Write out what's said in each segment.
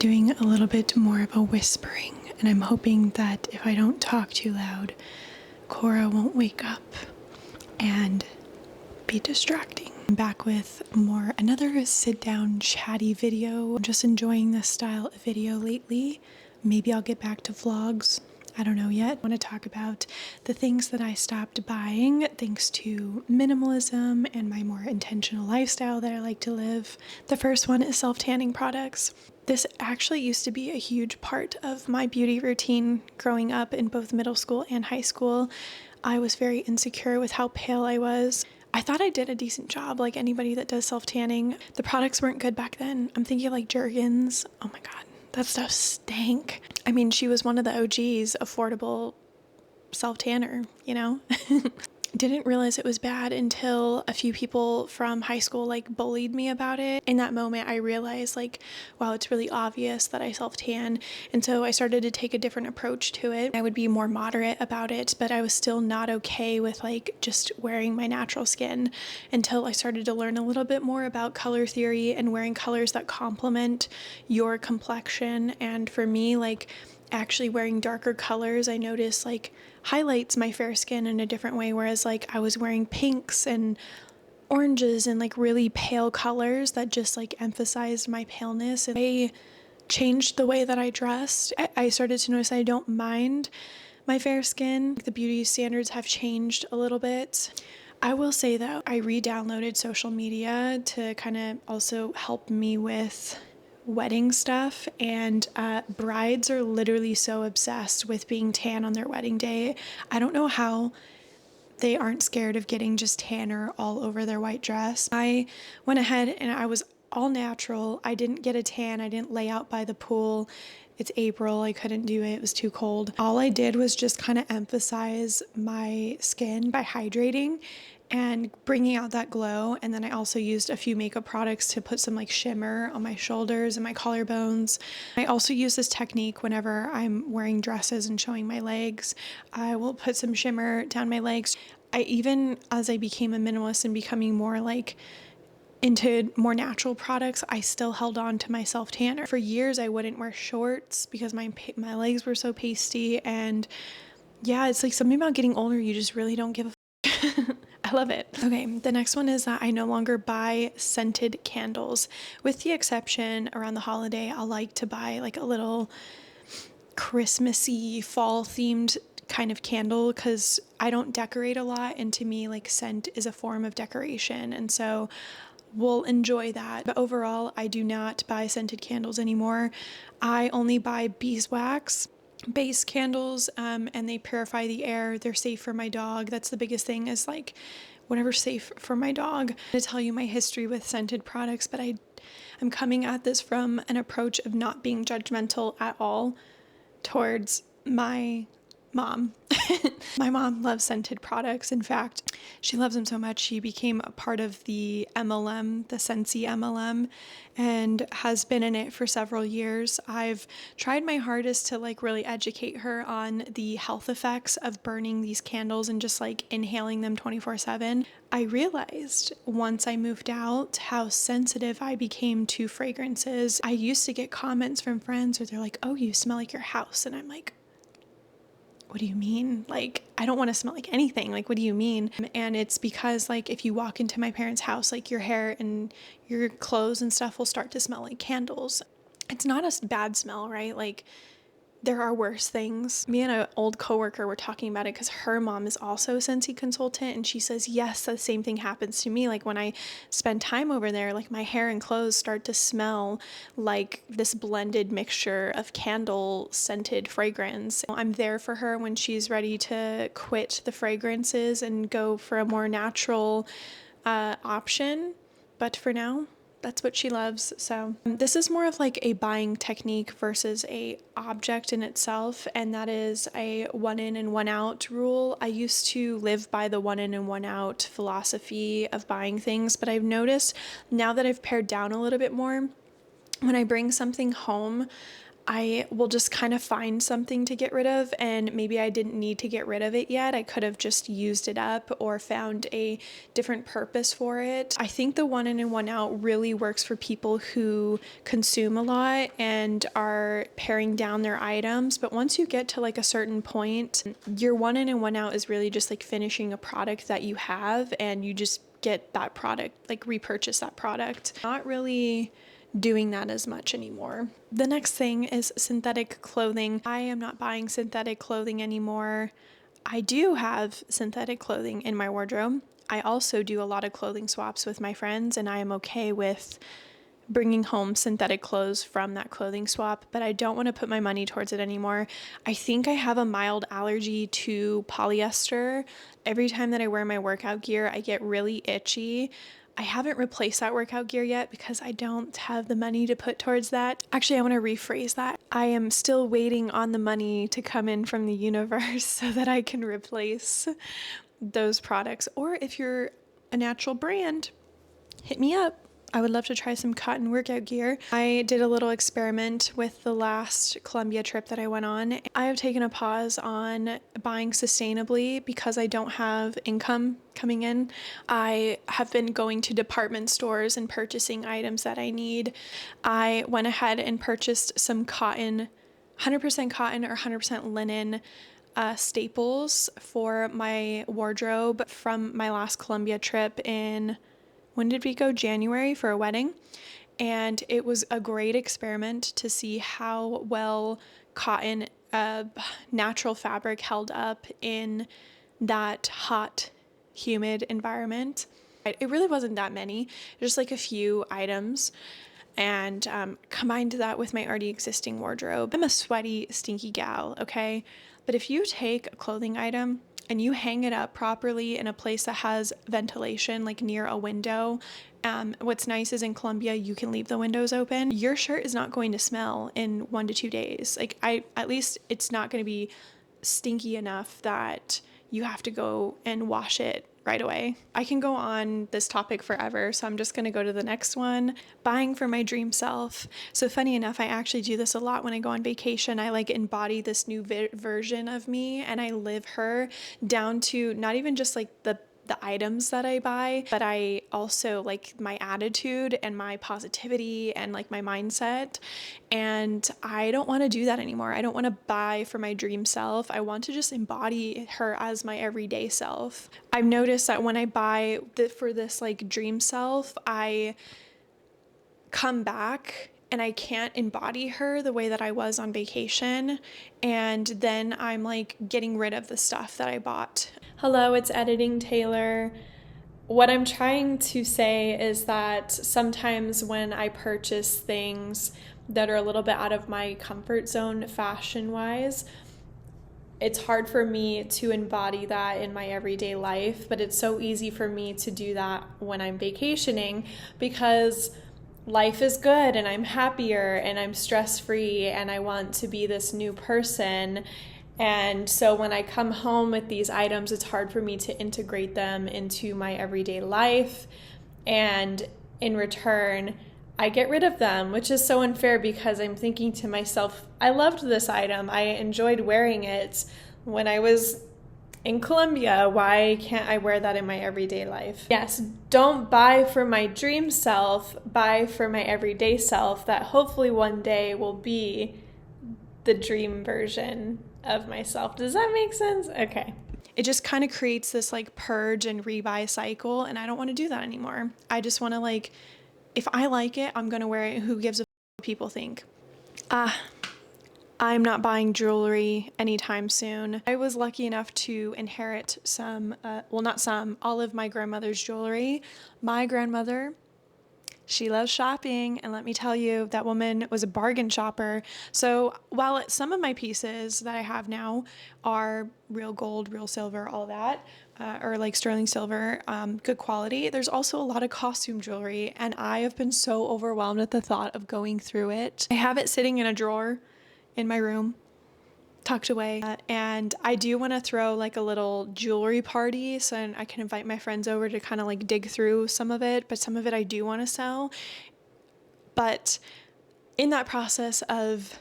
doing a little bit more of a whispering, and I'm hoping that if I don't talk too loud, Cora won't wake up and be distracting. I'm back with another sit-down chatty video. I'm just enjoying this style of video lately. Maybe I'll get back to vlogs. I don't know yet. I want to talk about the things that I stopped buying thanks to minimalism and my more intentional lifestyle that I like to live. The first one is self-tanning products. This actually used to be a huge part of my beauty routine growing up in both middle school and high school. I was very insecure with how pale I was. I thought I did a decent job, like anybody that does self-tanning. The products weren't good back then. I'm thinking of like Jergens. Oh my God. That stuff stank. I mean, she was one of the OGs, affordable self-tanner, you know? Didn't realize it was bad until a few people from high school like bullied me about it. In that moment, I realized like, wow, it's really obvious that I self-tan. And so I started to take a different approach to it. I would be more moderate about it, but I was still not okay with like just wearing my natural skin until I started to learn a little bit more about color theory and wearing colors that complement your complexion. And for me, like actually wearing darker colors, I noticed like highlights my fair skin in a different way, whereas like I was wearing pinks and oranges and like really pale colors that just like emphasized my paleness. And I changed the way that I dressed. I started to notice I don't mind my fair skin. The beauty standards have changed a little bit. I will say though, I re-downloaded social media to kind of also help me with wedding stuff, and brides are literally so obsessed with being tan on their wedding day. I don't know how they aren't scared of getting just tanner all over their white dress. I went ahead and I was all natural. I didn't get a tan. I didn't lay out by the pool. It's April. I couldn't do it. It was too cold. All I did was just kind of emphasize my skin by hydrating and bringing out that glow. And then I also used a few makeup products to put some like shimmer on my shoulders and my collarbones. I also use this technique whenever I'm wearing dresses and showing my legs. I will put some shimmer down my legs. As I became a minimalist and becoming more like into more natural products, I still held on to my self-tanner. For years, I wouldn't wear shorts because my legs were so pasty. And yeah, it's like something about getting older, you just really don't give a I love it. Okay, the next one is that I no longer buy scented candles. With the exception around the holiday, I'll like to buy like a little Christmassy, fall themed kind of candle because I don't decorate a lot, and to me like scent is a form of decoration, and so we'll enjoy that. But overall, I do not buy scented candles anymore. I only buy beeswax base candles, and they purify the air. They're safe for my dog. That's the biggest thing, is like whatever's safe for my dog. I'm going to tell you my history with scented products, but I'm coming at this from an approach of not being judgmental at all towards my mom. My mom loves scented products. In fact, she loves them so much she became a part of the MLM, the Scentsy MLM, and has been in it for several years. I've tried my hardest to like really educate her on the health effects of burning these candles and just like inhaling them 24/7. I realized once I moved out how sensitive I became to fragrances. I used to get comments from friends where they're like, "Oh, you smell like your house," and I'm like, what do you mean? Like, I don't want to smell like anything. Like, what do you mean? And it's because like if you walk into my parents' house, like your hair and your clothes and stuff will start to smell like candles. It's not a bad smell, right? Like, there are worse things. Me and an old coworker were talking about it because her mom is also a Scentsy consultant, and she says, yes, the same thing happens to me. Like when I spend time over there, like my hair and clothes start to smell like this blended mixture of candle scented fragrance. I'm there for her when she's ready to quit the fragrances and go for a more natural option. But for now, that's what she loves. So this is more of like a buying technique versus a object in itself, and that is a one in and one out rule. I used to live by the one in and one out philosophy of buying things, but I've noticed now that I've pared down a little bit more, when I bring something home, I will just kind of find something to get rid of, and maybe I didn't need to get rid of it yet. I could have just used it up or found a different purpose for it. I think the one in and one out really works for people who consume a lot and are paring down their items. But once you get to like a certain point, your one in and one out is really just like finishing a product that you have, and you just get that product, like repurchase that product. Not really doing that as much anymore. The next thing is synthetic clothing. I am not buying synthetic clothing anymore. I do have synthetic clothing in my wardrobe. I also do a lot of clothing swaps with my friends, and I am okay with bringing home synthetic clothes from that clothing swap, but I don't want to put my money towards it anymore. I think I have a mild allergy to polyester. Every time that I wear my workout gear, I get really itchy. I haven't replaced that workout gear yet because I don't have the money to put towards that. Actually, I want to rephrase that. I am still waiting on the money to come in from the universe so that I can replace those products. Or if you're a natural brand, hit me up. I would love to try some cotton workout gear. I did a little experiment with the last Colombia trip that I went on. I have taken a pause on buying sustainably because I don't have income coming in. I have been going to department stores and purchasing items that I need. I went ahead and purchased some cotton, 100% cotton or 100% linen staples for my wardrobe from my last Colombia trip in, when did we go? January, for a wedding. And it was a great experiment to see how well cotton, natural fabric, held up in that hot, humid environment. It really wasn't that many, just like a few items. And combined that with my already existing wardrobe. I'm a sweaty, stinky gal, okay? But if you take a clothing item and you hang it up properly in a place that has ventilation, like near a window, what's nice is in Colombia, you can leave the windows open. Your shirt is not going to smell in 1 to 2 days. At least it's not going to be stinky enough that you have to go and wash it right away. I can go on this topic forever, so I'm just going to go to the next one. Buying for my dream self. So funny enough, I actually do this a lot when I go on vacation. I like embody this new version of me, and I live her down to not even just like the items that I buy, but I also like my attitude and my positivity and like my mindset. And I don't want to do that anymore. I don't want to buy for my dream self. I want to just embody her as my everyday self. I've noticed that when I buy for this like dream self, I come back and I can't embody her the way that I was on vacation. And then I'm like getting rid of the stuff that I bought. Hello, it's Editing Taylor. What I'm trying to say is that sometimes when I purchase things that are a little bit out of my comfort zone fashion-wise, it's hard for me to embody that in my everyday life, but it's so easy for me to do that when I'm vacationing because life is good and I'm happier and I'm stress-free and I want to be this new person. And so when I come home with these items, it's hard for me to integrate them into my everyday life. And in return, I get rid of them, which is so unfair because I'm thinking to myself, I loved this item. I enjoyed wearing it when I was in Colombia. Why can't I wear that in my everyday life? Yes, don't buy for my dream self, buy for my everyday self that hopefully one day will be the dream version of myself. Does that make sense? Okay. It just kind of creates this like purge and rebuy cycle, and I don't want to do that anymore. I just want to like, if I like it, I'm going to wear it. Who gives a what people think? I'm not buying jewelry anytime soon. I was lucky enough to inherit all of my grandmother's jewelry. My grandmother, she loves shopping, and let me tell you, that woman was a bargain shopper. So while some of my pieces that I have now are real gold, real silver, all that, or like sterling silver, good quality, there's also a lot of costume jewelry, and I have been so overwhelmed at the thought of going through it. I have it sitting in a drawer in my room, tucked away, and I do want to throw like a little jewelry party so I can invite my friends over to kind of like dig through some of it, but some of it I do want to sell. But in that process of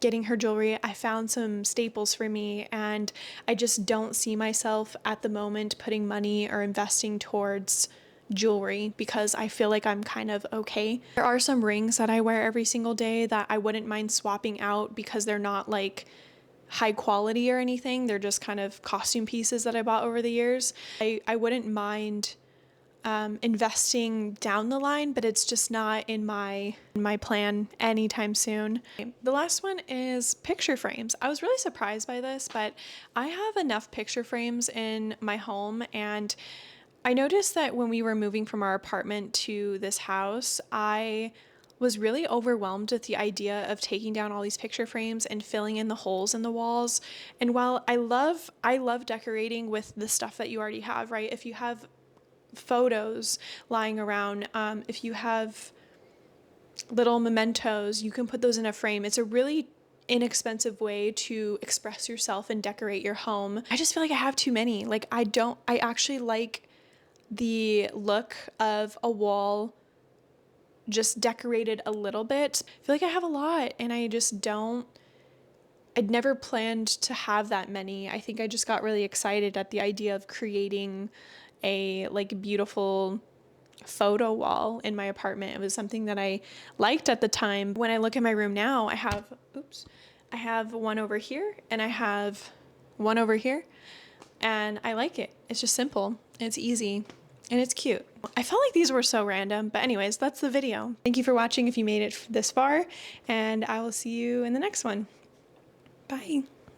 getting her jewelry. I found some staples for me, and I just don't see myself at the moment putting money or investing towards jewelry because I feel like I'm kind of okay. There are some rings that I wear every single day that I wouldn't mind swapping out because they're not like high quality or anything. They're just kind of costume pieces that I bought over the years. I wouldn't mind investing down the line, but it's just not in my plan anytime soon. The last one is picture frames. I was really surprised by this, but I have enough picture frames in my home, and I noticed that when we were moving from our apartment to this house, I was really overwhelmed with the idea of taking down all these picture frames and filling in the holes in the walls. And while I love decorating with the stuff that you already have, right? If you have photos lying around, if you have little mementos, you can put those in a frame. It's a really inexpensive way to express yourself and decorate your home. I just feel like I have too many. Like I actually like the look of a wall just decorated a little bit. I feel like I have a lot, and I'd never planned to have that many. I think I just got really excited at the idea of creating a like beautiful photo wall in my apartment. It was something that I liked at the time. When I look at my room now, I have one over here and I have one over here, and I like it. It's just simple, it's easy, and it's cute. I felt like these were so random, but anyways, that's the video. Thank you for watching if you made it this far, and I will see you in the next one. Bye.